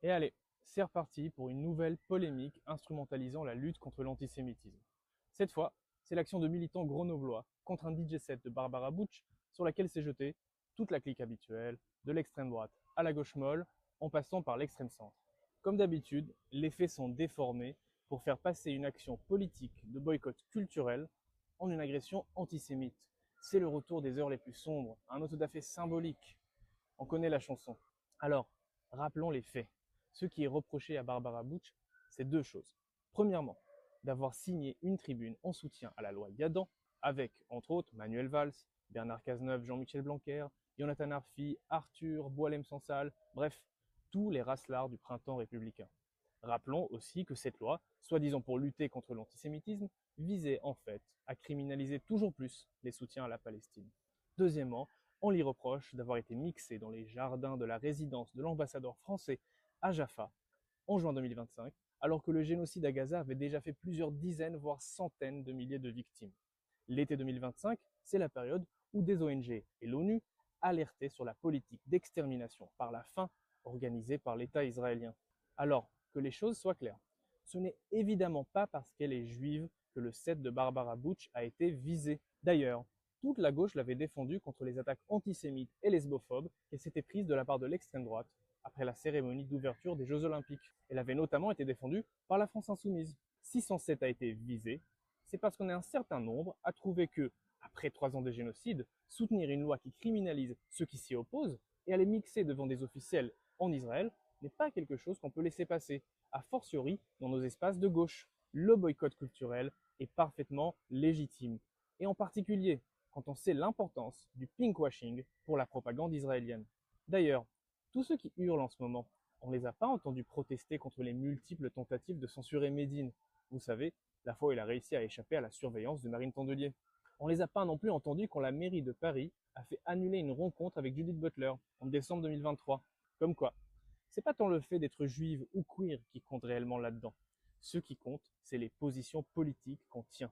Et allez, c'est reparti pour une nouvelle polémique instrumentalisant la lutte contre l'antisémitisme. Cette fois, c'est l'action de militants grenoblois contre un DJ set de Barbara Butch sur laquelle s'est jetée toute la clique habituelle, de l'extrême droite à la gauche molle, en passant par l'extrême centre. Comme d'habitude, les faits sont déformés pour faire passer une action politique de boycott culturel en une agression antisémite. C'est le retour des heures les plus sombres, un autodafé symbolique. On connaît la chanson. Alors, rappelons les faits. Ce qui est reproché à Barbara Butch, c'est deux choses. Premièrement, d'avoir signé une tribune en soutien à la loi Yadan, avec, entre autres, Manuel Valls, Bernard Cazeneuve, Jean-Michel Blanquer, Jonathan Arfi, Arthur, Boilem-Sansal, bref, tous les racelards du printemps républicain. Rappelons aussi que cette loi, soi-disant pour lutter contre l'antisémitisme, visait en fait à criminaliser toujours plus les soutiens à la Palestine. Deuxièmement, on lui reproche d'avoir été mixé dans les jardins de la résidence de l'ambassadeur français à Jaffa en juin 2025, alors que le génocide à Gaza avait déjà fait plusieurs dizaines, voire centaines de milliers de victimes. L'été 2025, c'est la période où des ONG et l'ONU alertaient sur la politique d'extermination par la faim organisée par l'État israélien. Alors, que les choses soient claires, ce n'est évidemment pas parce qu'elle est juive que le set de Barbara Butch a été visé. D'ailleurs, toute la gauche l'avait défendue contre les attaques antisémites et lesbophobes qu'elle s'était prise de la part de l'extrême droite après la cérémonie d'ouverture des Jeux Olympiques. Elle avait notamment été défendue par la France Insoumise. Si son set a été visé, c'est parce qu'on est un certain nombre à trouver que, après 3 ans de génocide, soutenir une loi qui criminalise ceux qui s'y opposent et aller mixer devant des officiels en Israël n'est pas quelque chose qu'on peut laisser passer, a fortiori dans nos espaces de gauche. Le boycott culturel est parfaitement légitime, et en particulier quand on sait l'importance du pinkwashing pour la propagande israélienne. D'ailleurs, tous ceux qui hurlent en ce moment, on ne les a pas entendus protester contre les multiples tentatives de censurer Médine. Vous savez, la fois où il a réussi à échapper à la surveillance de Marine Tondelier. On ne les a pas non plus entendus quand la mairie de Paris a fait annuler une rencontre avec Judith Butler en décembre 2023. Comme quoi, c'est pas tant le fait d'être juive ou queer qui compte réellement là-dedans. Ce qui compte, c'est les positions politiques qu'on tient.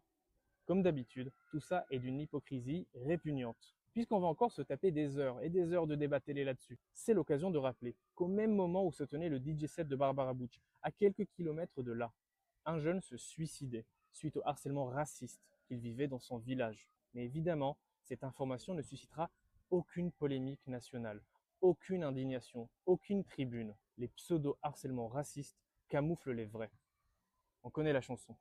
Comme d'habitude, tout ça est d'une hypocrisie répugnante. Puisqu'on va encore se taper des heures et des heures de débat télé là-dessus, c'est l'occasion de rappeler qu'au même moment où se tenait le DJ set de Barbara Butch, à quelques kilomètres de là, un jeune se suicidait suite au harcèlement raciste qu'il vivait dans son village. Mais évidemment, cette information ne suscitera aucune polémique nationale, aucune indignation, aucune tribune. Les pseudo-harcèlements racistes camouflent les vrais. On connaît la chanson.